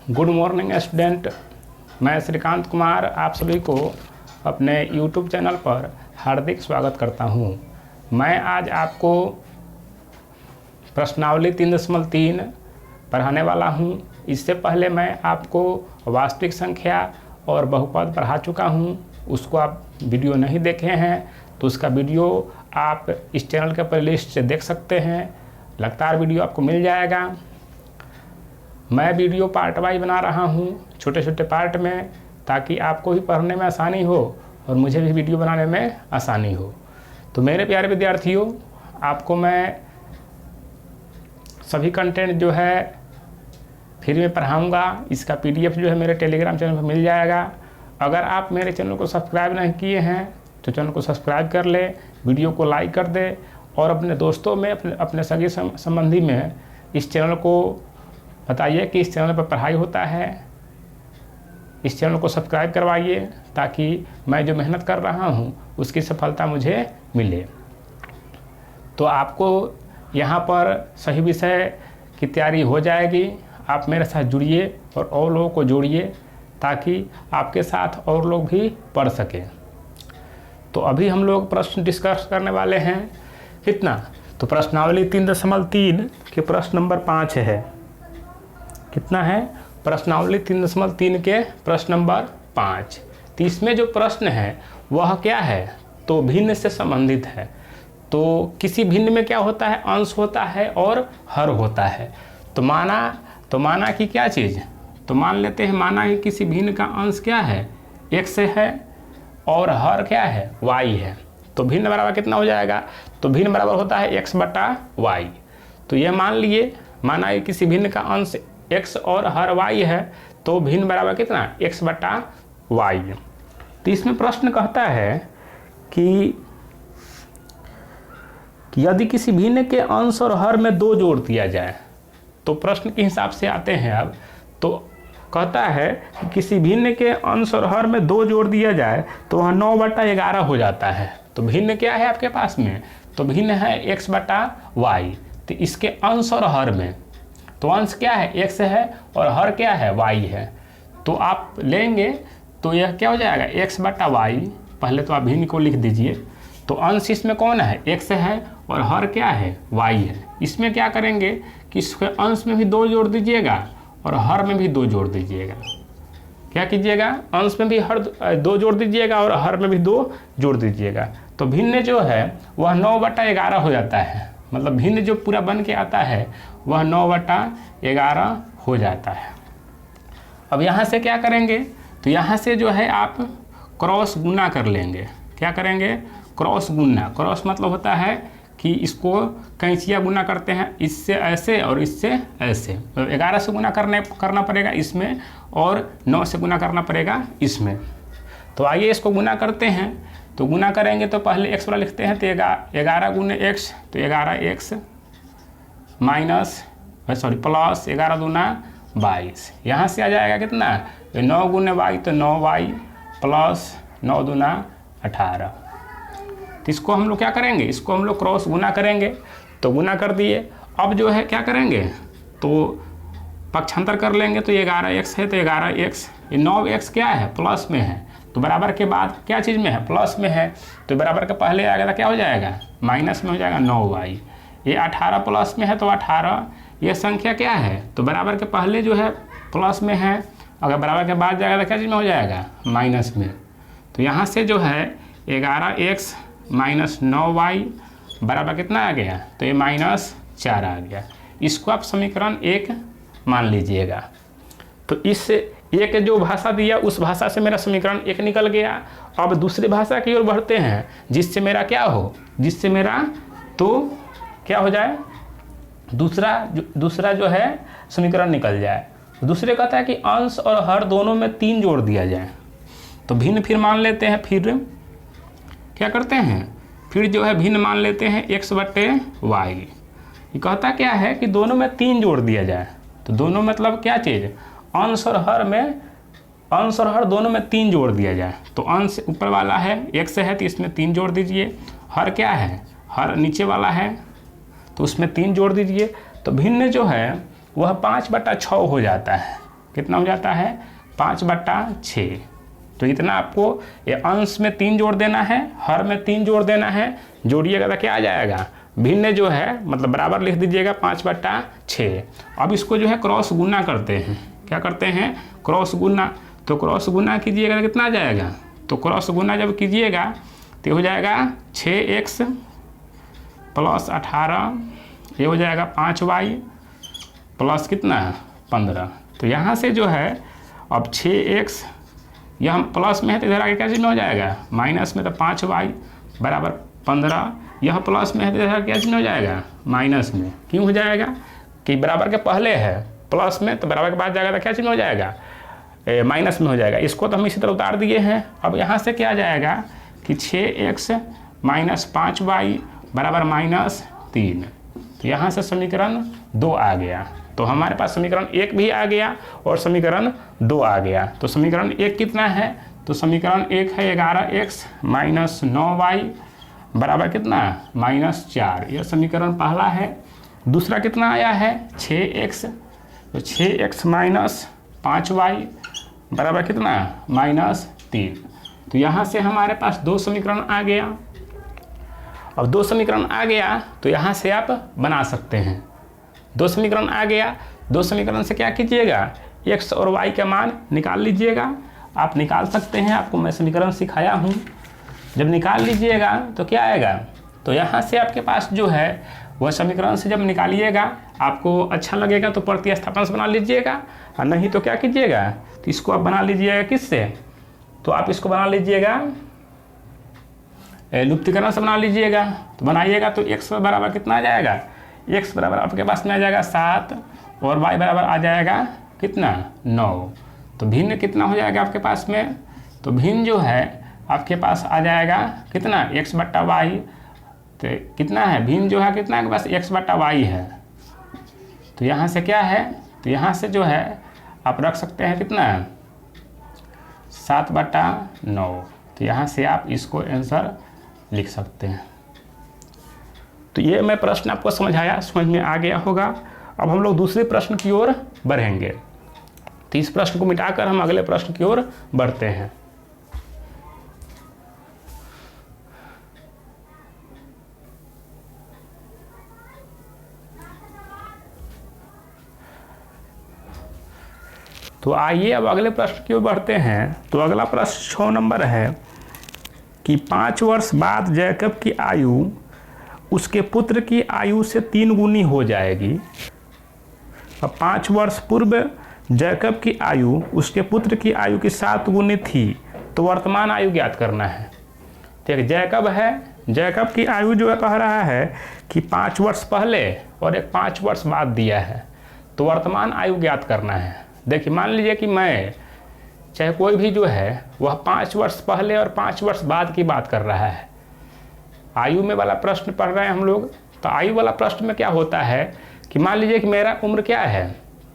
Good morning student. मैं श्रीकांत कुमार आप सभी को अपने यूट्यूब चैनल पर हार्दिक स्वागत करता हूं। मैं आज आपको प्रश्नावली 3.3 पढ़ाने वाला हूं। इससे पहले मैं आपको वास्तविक संख्या और बहुपद पढ़ा चुका हूं। उसको आप वीडियो नहीं देखे हैं तो उसका वीडियो आप इस चैनल के प्लेलिस्ट से देख सकते हैं। लगातार वीडियो आपको मिल जाएगा। मैं वीडियो पार्ट वाइज बना रहा हूं, छोटे छोटे पार्ट में, ताकि आपको भी पढ़ने में आसानी हो और मुझे भी वीडियो बनाने में आसानी हो। तो मेरे प्यारे विद्यार्थियों, आपको मैं सभी कंटेंट जो है फ्री में पढ़ाऊँगा। इसका PDF जो है मेरे टेलीग्राम चैनल पर मिल जाएगा। अगर आप मेरे चैनल को सब्सक्राइब नहीं किए हैं तो चैनल को सब्सक्राइब कर ले, वीडियो को लाइक कर दे और अपने दोस्तों में, अपने सगे संबंधी में इस चैनल को बताइए कि इस चैनल पर पढ़ाई होता है। इस चैनल को सब्सक्राइब करवाइए ताकि मैं जो मेहनत कर रहा हूँ उसकी सफलता मुझे मिले। तो आपको यहाँ पर सही विषय की तैयारी हो जाएगी। आप मेरे साथ जुड़िए और लोगों को जोड़िए ताकि आपके साथ और लोग भी पढ़ सकें। तो अभी हम लोग प्रश्न डिस्कस करने वाले हैं। कितना? तो प्रश्नावली 3.3 के प्रश्न नंबर 5 है। कितना है? प्रश्नावली 3.3 के प्रश्न नंबर 5। तो इसमें जो प्रश्न है वह क्या है? तो भिन्न से संबंधित है। तो किसी भिन्न में क्या होता है? अंश होता है और हर होता है। तो माना कि क्या चीज़? तो मान लेते हैं, माना कि किसी भिन्न का अंश क्या है? x है और हर क्या है? y है। तो भिन्न बराबर कितना हो जाएगा? तो भिन्न बराबर होता है x बटा y। तो यह मान लिए, माना कि किसी भिन्न का अंश x और हर y है, तो भिन्न बराबर कितना? x बटा y। तो इसमें प्रश्न कहता है कि यदि किसी भिन्न के अंश और हर में 2 जोड़ दिया जाए, तो प्रश्न के हिसाब से आते हैं अब। तो कहता है कि किसी भिन्न के अंश और हर में 2 जोड़ दिया जाए तो वह 9 बटा 11 हो जाता है। तो भिन्न क्या है आपके पास में? तो भिन्न है x बटा y। तो इसके अंश और हर में, तो अंश क्या है? x है और हर क्या है? y है। तो आप लेंगे तो यह क्या हो जाएगा? x बटा y। पहले तो आप भिन्न को लिख दीजिए। तो अंश इसमें कौन है? x है और हर क्या है? y है। इसमें क्या करेंगे कि इसके अंश में भी 2 जोड़ दीजिएगा और हर में भी 2 जोड़ दीजिएगा। क्या कीजिएगा? अंश में भी 2 जोड़ दीजिएगा और हर में भी 2 जोड़ दीजिएगा। तो भिन्न जो है वह 9 बटा 11 हो जाता है। मतलब भिन्न जो पूरा बन के आता है वह 9 बटा 11 हो जाता है। अब यहाँ से क्या करेंगे? तो यहाँ से जो है आप क्रॉस गुना कर लेंगे। क्या करेंगे? क्रॉस गुना। क्रॉस मतलब होता है कि इसको कैंचियाँ गुना करते हैं, इससे ऐसे और इससे ऐसे। तो 11 से गुना करना पड़ेगा इसमें और 9 से गुना करना पड़ेगा इसमें। तो आइए इसको गुना करते हैं। तो गुना करेंगे तो पहले x वाला लिखते हैं। तो 11 गुने x, तो 11x माइनस प्लस 11 दूना 22। यहाँ से आ जाएगा कितना? 9 गुने y, तो 9y प्लस 9 दूना 18। तो इसको हम लोग क्या करेंगे? इसको हम लोग क्रॉस गुना करेंगे। तो गुना कर दिए। अब जो है क्या करेंगे? तो पक्षांतर कर लेंगे। तो 11x है तो 11x, ये 9x क्या है? प्लस में है। तो बराबर के बाद क्या चीज़ में है? प्लस में है। तो बराबर के पहले आएगा तो क्या हो जाएगा? माइनस में हो जाएगा 9y। ये 18 प्लस में है तो 18। ये संख्या क्या है? तो बराबर के पहले जो है प्लस में है, अगर बराबर के बाद जाएगा तो क्या चीज़ में हो जाएगा? माइनस में। तो यहाँ से जो है 11x माइनस 9y बराबर कितना आ गया? तो ये -4 आ गया। इसको आप समीकरण 1 मान लीजिएगा। तो इस एक जो भाषा दिया उस भाषा से मेरा समीकरण 1 निकल गया। अब दूसरी भाषा की ओर बढ़ते हैं, जिससे मेरा क्या हो? जिससे मेरा तो क्या हो जाए? दूसरा जो है समीकरण निकल जाए। दूसरे कहता है कि अंश और हर दोनों में 3 जोड़ दिया जाए। तो भिन्न फिर मान लेते हैं। फिर क्या करते हैं? फिर जो है भिन्न मान लेते हैं x बटे y। ये कहता क्या है कि दोनों में 3 जोड़ दिया जाए। तो दोनों मतलब क्या चीज़? अंश और हर दोनों में 3 जोड़ दिया जाए। तो अंश ऊपर वाला है x है तो इसमें 3 जोड़ दीजिए। हर क्या है? हर नीचे वाला है तो उसमें 3 जोड़ दीजिए। तो भिन्न जो है वह 5 बटा 6 हो जाता है। कितना हो जाता है 5/6। तो इतना आपको ये अंश में 3 जोड़ देना है, हर में 3 जोड़ देना है। जोड़िएगा तो क्या आ जाएगा, भिन्न जो है मतलब बराबर लिख दीजिएगा 5/6। अब इसको जो है क्रॉस गुना करते हैं। क्या करते हैं, क्रॉस गुना। तो क्रॉस गुना कीजिएगा तो कितना आ जाएगा, तो क्रॉस गुना जब कीजिएगा तो हो जाएगा 6x + 18, ये हो जाएगा 5y प्लस कितना 15। तो यहाँ से जो है अब 6x, यह हम प्लस में है तो इधर आगे क्या चीज़ में हो जाएगा, माइनस में। तो 5y बराबर 15, यह प्लस में है तो इधर क्या चीज़ में हो जाएगा, माइनस में। क्यों हो जाएगा कि बराबर के पहले है प्लस में, तो बराबर के बाद जाएगा तो क्या चीज़ में हो जाएगा, माइनस में हो जाएगा। इसको तो हम इसी तरह उतार दिए हैं। अब यहाँ से क्या आ जाएगा कि 6x - 5y बराबर -3। तो यहाँ से समीकरण 2 आ गया। तो हमारे पास समीकरण 1 भी आ गया और समीकरण 2 आ गया। तो समीकरण 1 कितना है, तो समीकरण 1 है 11x - 9y बराबर कितना -4। यह समीकरण पहला है। दूसरा कितना आया है 6x, तो 6x - 5y बराबर कितना -3। तो यहाँ से हमारे पास 2 समीकरण आ गया। अब 2 समीकरण आ गया तो यहाँ से आप बना सकते हैं। 2 समीकरण आ गया, 2 समीकरण से क्या कीजिएगा, x और y का मान निकाल लीजिएगा। आप निकाल सकते हैं, आपको मैं समीकरण सिखाया हूँ। जब निकाल लीजिएगा तो क्या आएगा, तो यहाँ से आपके पास जो है वह समीकरण से जब निकालिएगा आपको अच्छा लगेगा तो प्रतिस्थापन से बना लीजिएगा, और नहीं तो क्या कीजिएगा, तो इसको आप बना लीजिएगा किससे, तो आप इसको बना लीजिएगा लुप्तीकरण से बना लीजिएगा। तो बनाइएगा तो x बराबर कितना आ जाएगा, x बराबर आपके पास में आ जाएगा 7 और y बराबर आ जाएगा कितना 9। तो भिन्न कितना हो जाएगा आपके पास में, तो भिन्न जो है आपके पास आ जाएगा कितना x/y। तो कितना है भिन्न जो है कितना के पास x/y है। तो यहाँ से क्या है, तो यहाँ से जो है आप रख सकते हैं कितना 7/9। तो यहाँ से आप इसको आंसर लिख सकते हैं। तो ये मैं प्रश्न आपको समझाया, समझ में आ गया होगा। अब हम लोग दूसरे प्रश्न की ओर बढ़ेंगे। तो इस प्रश्न को मिटाकर हम अगले प्रश्न की ओर बढ़ते हैं। तो आइए अब अगले प्रश्न की ओर बढ़ते हैं। तो अगला प्रश्न 6 नंबर है कि 5 वर्ष बाद जैकब की आयु उसके पुत्र की आयु से 3 गुनी हो जाएगी। अब 5 वर्ष पूर्व जैकब की आयु उसके पुत्र की आयु की 7 गुनी थी, तो वर्तमान आयु ज्ञात करना है। तो एक जैकब है, जैकब की आयु जो है कह रहा है कि 5 वर्ष पहले और एक 5 वर्ष बाद दिया है, तो वर्तमान आयु ज्ञात करना है। देखिए मान लीजिए कि मैं चाहे कोई भी जो है वह 5 वर्ष पहले और 5 वर्ष बाद की बात कर रहा है। आयु में वाला प्रश्न पढ़ रहे हैं हम लोग। तो आयु वाला प्रश्न में क्या होता है कि मान लीजिए कि मेरा उम्र क्या है,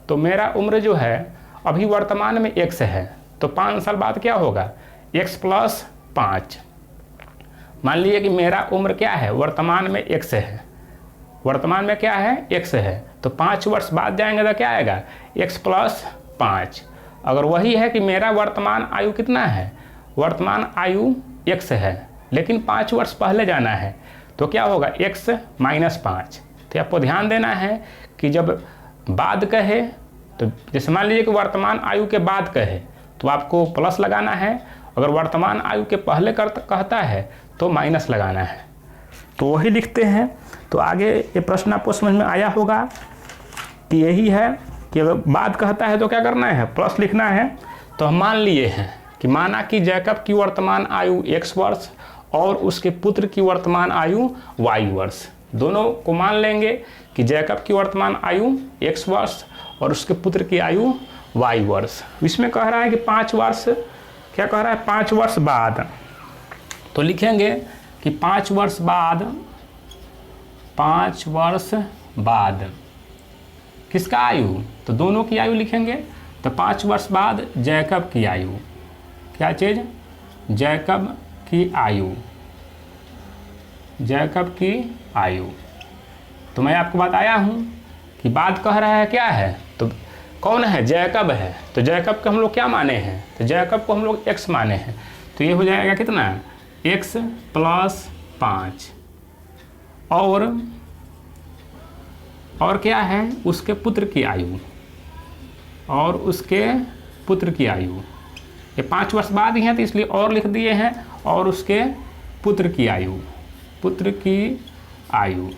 तो मेरा उम्र जो है अभी वर्तमान में x है, तो 5 साल बाद क्या होगा x + 5। मान लीजिए कि मेरा उम्र क्या है वर्तमान में x है, वर्तमान में क्या है x है, तो 5 वर्ष बाद जाएंगे तो क्या आएगा x + 5। अगर वही है कि मेरा वर्तमान आयु कितना है, वर्तमान आयु x है लेकिन 5 वर्ष पहले जाना है, तो क्या होगा x - 5। तो आपको ध्यान देना है कि जब बाद कहे, तो जैसे मान लीजिए कि वर्तमान आयु के बाद कहे तो आपको प्लस लगाना है, अगर वर्तमान आयु के पहले कहता है तो माइनस लगाना है। तो वही लिखते हैं। तो आगे ये प्रश्न आपको समझ में आया होगा कि यही है कि अगर बाद कहता है तो क्या करना है, प्लस लिखना है। तो हम मान लिए हैं कि माना कि जैकब की वर्तमान आयु x वर्ष और उसके पुत्र की वर्तमान आयु y वर्ष, दोनों को मान लेंगे कि जैकब की वर्तमान आयु x वर्ष और उसके पुत्र की आयु y वर्ष। इसमें कह रहा है कि 5 वर्ष, क्या कह रहा है 5 वर्ष बाद, तो लिखेंगे कि 5 वर्ष बाद, 5 वर्ष बाद किसका आयु, तो दोनों की आयु लिखेंगे। तो 5 वर्ष बाद जैकब की आयु, क्या चीज़, जैकब की आयु, जैकब की आयु। तो मैं आपको बताया हूँ कि बाद कह रहा है क्या है, तो कौन है, जैकब है। तो जैकब को हम लोग क्या माने हैं, तो जैकब को हम लोग x माने हैं। तो ये हो जाएगा कितना, x + 5 और क्या है, उसके पुत्र की आयु, और उसके पुत्र की आयु। ये 5 वर्ष बाद ही है तो इसलिए और लिख दिए हैं, और उसके पुत्र की आयु, पुत्र की आयु।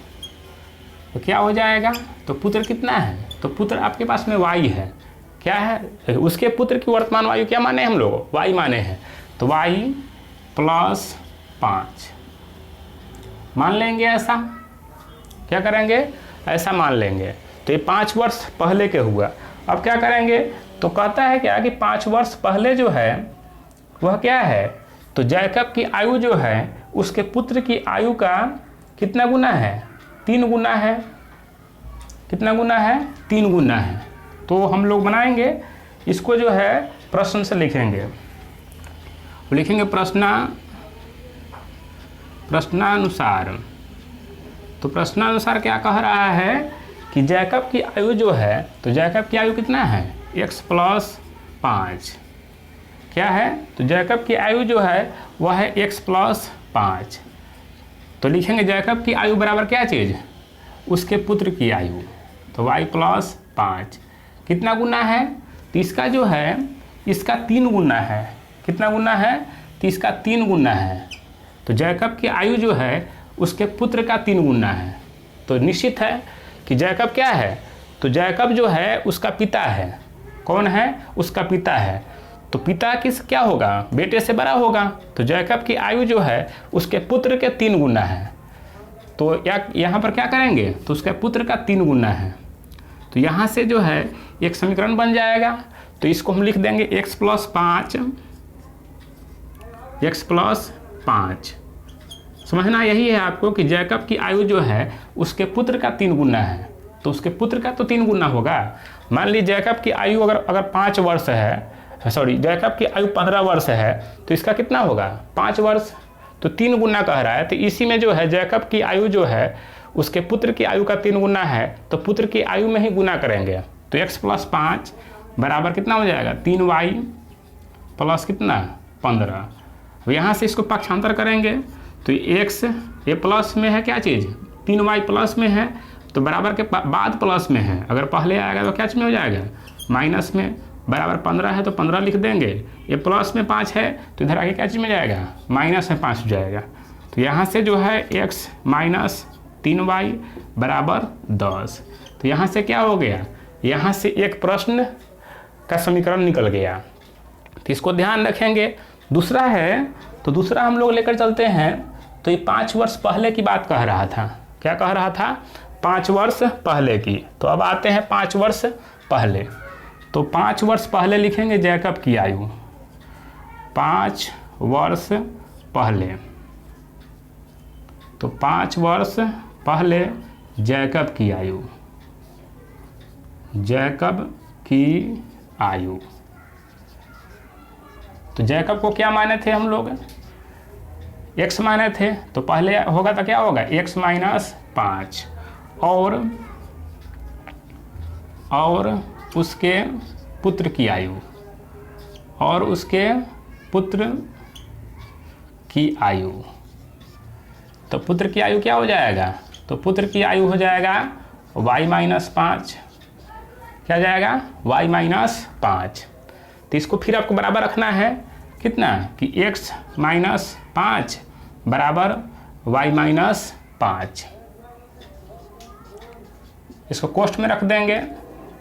तो क्या हो जाएगा, तो पुत्र कितना है, तो पुत्र आपके पास में y है, क्या है, उसके पुत्र की वर्तमान आयु क्या माने हम लोग, y माने हैं। तो y + 5 मान लेंगे, ऐसा क्या करेंगे, ऐसा मान लेंगे। तो ये 5 वर्ष पहले के हुआ। अब क्या करेंगे, तो कहता है क्या कि 5 वर्ष पहले जो है वह क्या है, तो जैकब की आयु जो है उसके पुत्र की आयु का कितना गुना है, 3 गुना है। कितना गुना है, 3 गुना है। तो हम लोग बनाएंगे इसको, जो है प्रश्न से लिखेंगे, प्रश्नानुसार। तो प्रश्नानुसार क्या कह रहा है कि जैकब की आयु जो है, तो जैकब की आयु कितना है, x + 5 क्या है, तो जैकब की आयु जो है वह है x + 5। तो लिखेंगे जैकब की आयु बराबर क्या चीज़, उसके पुत्र की आयु। तो y + 5 कितना गुना है, तो इसका जो है इसका 3 गुना है। कितना गुना है, तो इसका 3 गुना है। तो जैकब की आयु जो है उसके पुत्र का 3 गुना है। तो निश्चित है कि जैकब क्या है, तो जैकब जो है उसका पिता है। कौन है, उसका पिता है। तो पिता किस क्या होगा, बेटे से बड़ा होगा। तो जैकब की आयु जो है उसके पुत्र के 3 गुना है। तो यहाँ पर क्या करेंगे, तो उसके पुत्र का 3 गुना है। तो यहाँ से जो है एक समीकरण बन जाएगा। तो इसको हम लिख देंगे x + 5। समझना यही है आपको कि जैकब की आयु जो है उसके पुत्र का 3 गुना है। तो उसके पुत्र का तो 3 गुना होगा। मान लीजिए जैकब की आयु अगर 5 वर्ष है, सॉरी जैकब की आयु 15 वर्ष है, तो इसका कितना होगा, 5 वर्ष। तो 3 गुना कह रहा है। तो इसी में जो है जैकब की आयु जो है उसके पुत्र की आयु का 3 गुना है। तो पुत्र की आयु में ही गुना करेंगे। तो x + 5 बराबर कितना हो जाएगा, 3y + कितना, 15। अब यहाँ से इसको पक्षांतर करेंगे तो x ये प्लस में है, क्या चीज़, 3y प्लस में है, तो बराबर के बाद प्लस में है। अगर पहले आएगा तो क्या में हो जाएगा, माइनस में। बराबर 15 है तो 15 लिख देंगे। ये प्लस में 5 है तो इधर आगे क्या चीज़ में जाएगा, माइनस में 5 हो जाएगा। तो यहाँ से जो है x - 3y बराबर 10। तो यहाँ से क्या हो गया, यहाँ से एक प्रश्न का समीकरण निकल गया। तो इसको ध्यान रखेंगे। दूसरा है, तो दूसरा हम लोग लेकर चलते हैं। तो ये 5 वर्ष पहले की बात कह रहा था। क्या कह रहा था, 5 वर्ष पहले की। तो अब आते हैं 5 वर्ष पहले। तो 5 वर्ष पहले लिखेंगे जैकब की आयु, 5 वर्ष पहले। तो 5 वर्ष पहले जैकब की आयु, जैकब की आयु। तो जैकब को क्या माने थे हम लोग, x माने थे। तो पहले होगा तो क्या होगा, x - 5 और उसके पुत्र की आयु, और उसके पुत्र की आयु। तो पुत्र की आयु क्या हो जाएगा, तो पुत्र की आयु हो जाएगा y - 5। क्या जाएगा, y - 5। तो इसको फिर आपको बराबर रखना है कितना, कि x - 5 बराबर y - 5। इसको कोष्ठ में रख देंगे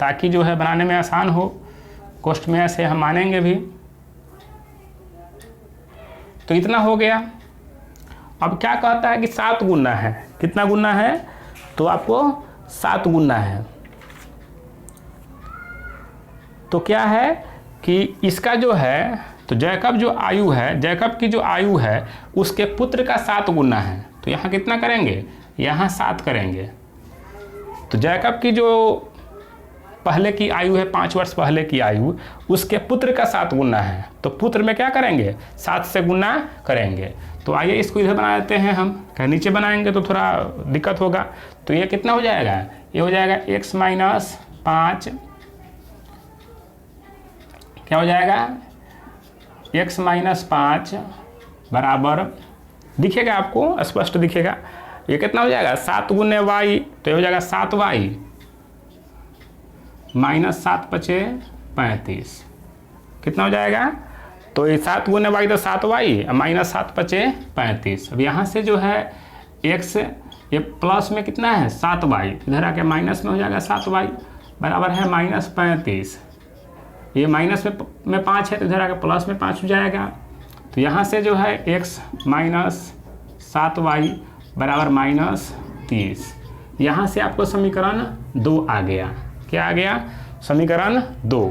ताकि जो है बनाने में आसान हो। कोष्ठ में ऐसे हम मानेंगे भी। तो इतना हो गया। अब क्या कहता है कि 7 गुना है। कितना गुना है, तो आपको 7 गुना है। तो क्या है कि इसका जो है, तो जैकब जो आयु है, जैकब की जो आयु है उसके पुत्र का 7 गुना है। तो यहाँ कितना करेंगे, यहाँ 7 करेंगे। तो जैकब की जो पहले की आयु है, 5 वर्ष पहले की आयु, उसके पुत्र का 7 गुना है। तो पुत्र में क्या करेंगे, 7 से गुना करेंगे। तो आइए इसको इधर बना देते हैं हम, कहीं नीचे बनाएंगे तो थोड़ा दिक्कत होगा। तो ये कितना हो जाएगा, ये हो जाएगा x - 5 क्या हो जाएगा, x माइनस 5 बराबर, दिखेगा आपको स्पष्ट दिखेगा, ये कितना हो जाएगा 7 गुने y, तो ये हो जाएगा 7y माइनस 7 पचे 35, कितना हो जाएगा, तो ये 7 गुने y तो 7y माइनस 7 पचे 35। अब यहाँ से जो है x ये प्लस में कितना है 7y, इधर आके माइनस में हो जाएगा 7y बराबर है माइनस 35, ये माइनस में 5 है तो इधर आके प्लस में 5 हो जाएगा। तो यहाँ से जो है x माइनस 7y बराबर माइनस 30, यहाँ से आपको समीकरण 2 आ गया। क्या आ गया, समीकरण 2।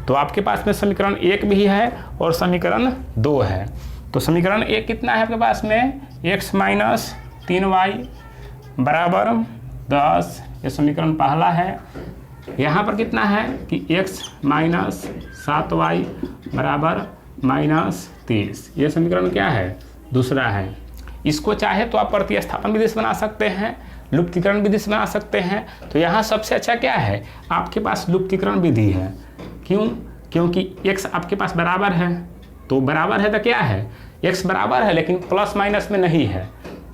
तो आपके पास में समीकरण 1 भी है और समीकरण 2 है। तो समीकरण 1 कितना है आपके पास में, x माइनस 3y बराबर 10, ये समीकरण पहला है। यहाँ पर कितना है कि x माइनस 7y बराबर माइनस 30, ये समीकरण क्या है, दूसरा है। इसको चाहे तो आप प्रतिस्थापन विधि से बना सकते हैं, लुप्तीकरण विधि से बना सकते हैं। तो यहाँ सबसे अच्छा क्या है, आपके पास लुप्तीकरण विधि है। क्यों, क्योंकि x आपके पास बराबर है, तो बराबर है तो क्या है, x बराबर है लेकिन प्लस माइनस में नहीं है,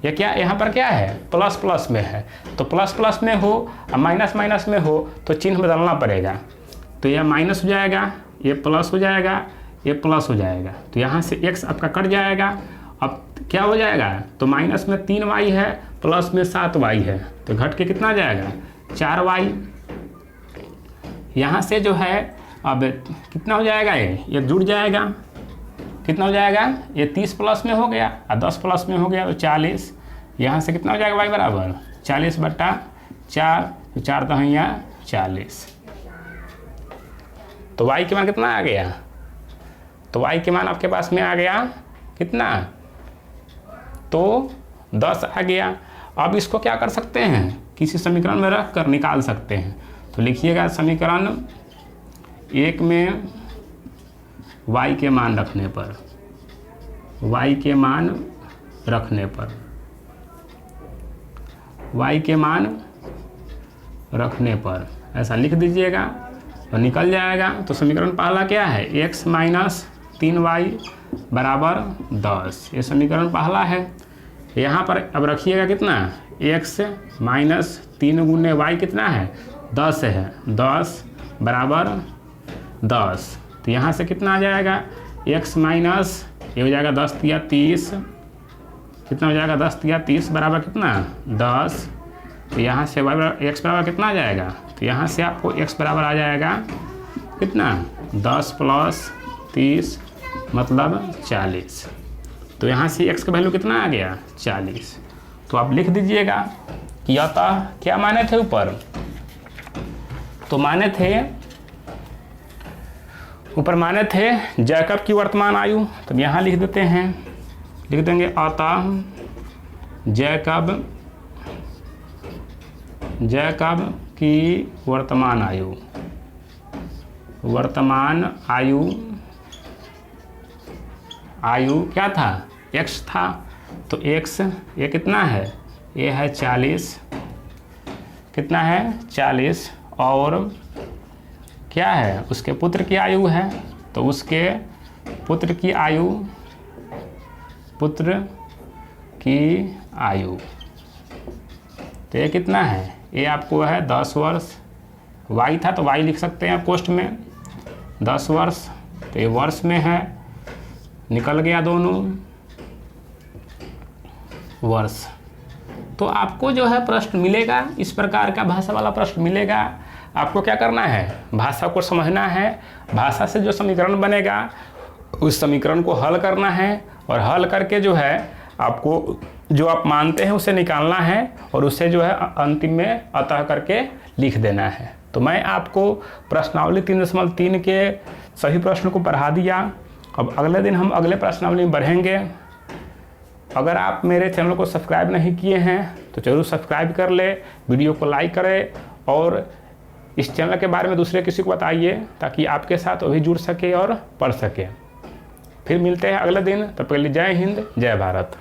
या क्या यहाँ पर क्या है, प्लस प्लस में है। तो प्लस प्लस में हो और माइनस माइनस में हो तो चिन्ह बदलना पड़ेगा। तो यह माइनस हो जाएगा, ये प्लस हो जाएगा, ये प्लस हो जाएगा, तो यहाँ से x आपका कट जाएगा। अब क्या हो जाएगा, तो माइनस में 3y है, प्लस में 7y है, तो घट के कितना जाएगा 4y। यहाँ से जो है अब कितना हो जाएगा, ये जुड़ जाएगा, कितना हो जाएगा, ये 30 प्लस में हो गया और 10 प्लस में हो गया तो 40। यहाँ से कितना हो जाएगा y बराबर 40/4, तो 4 तो है यहाँ 40। तो y के मान कितना आ गया, तो y के मान आपके पास में आ गया कितना, तो 10 आ गया। अब इसको क्या कर सकते हैं, किसी समीकरण में रख कर निकाल सकते हैं। तो लिखिएगा समीकरण 1 में y के मान रखने पर, y के मान रखने पर, y के मान रखने पर ऐसा लिख दीजिएगा और निकल जाएगा। तो समीकरण पहला क्या है, x माइनस 3y बराबर 10, ये समीकरण पहला है। यहाँ पर अब रखिएगा कितना, x माइनस 3 गुने y कितना है 10 है, 10 बराबर 10। तो यहाँ से कितना आ जाएगा, x माइनस, ये हो जाएगा 10 या 30, कितना हो जाएगा 10 या 30 बराबर कितना 10। तो यहाँ से x बराबर कितना आ जाएगा, तो यहाँ से आपको x बराबर आ जाएगा कितना 10 प्लस 30 मतलब 40। तो यहाँ से x का वैल्यू कितना आ गया 40। तो आप लिख दीजिएगा कि अतः क्या माने थे ऊपर, तो माने थे ऊपर माने थे जैकब की वर्तमान आयु। तो यहाँ लिख देते हैं, लिख देंगे अतः जैकब की वर्तमान आयु, वर्तमान आयु क्या था, x था। तो x ये कितना है, ये है 40, कितना है 40, और क्या है उसके पुत्र की आयु है, तो उसके पुत्र की आयु तो ये कितना है, ये आपको है 10 वर्ष। y था तो y लिख सकते हैं कोष्ठ में 10 वर्ष, तो ये वर्ष में है, निकल गया दोनों वर्ष। तो आपको जो है प्रश्न मिलेगा, इस प्रकार का भाषा वाला प्रश्न मिलेगा। आपको क्या करना है, भाषा को समझना है, भाषा से जो समीकरण बनेगा उस समीकरण को हल करना है, और हल करके जो है आपको जो आप मानते हैं उसे निकालना है, और उसे जो है अंतिम में अतः करके लिख देना है। तो मैं आपको प्रश्नावली 3.3 के सभी प्रश्न को पढ़ा दिया। अब अगले दिन हम अगले प्रश्नावली में बढ़ेंगे। अगर आप मेरे चैनल को सब्सक्राइब नहीं किए हैं तो ज़रूर सब्सक्राइब कर ले, वीडियो को लाइक करें और इस चैनल के बारे में दूसरे किसी को बताइए ताकि आपके साथ वो भी जुड़ सके और पढ़ सके। फिर मिलते हैं अगले दिन, तब तक के लिए जय हिंद जय भारत।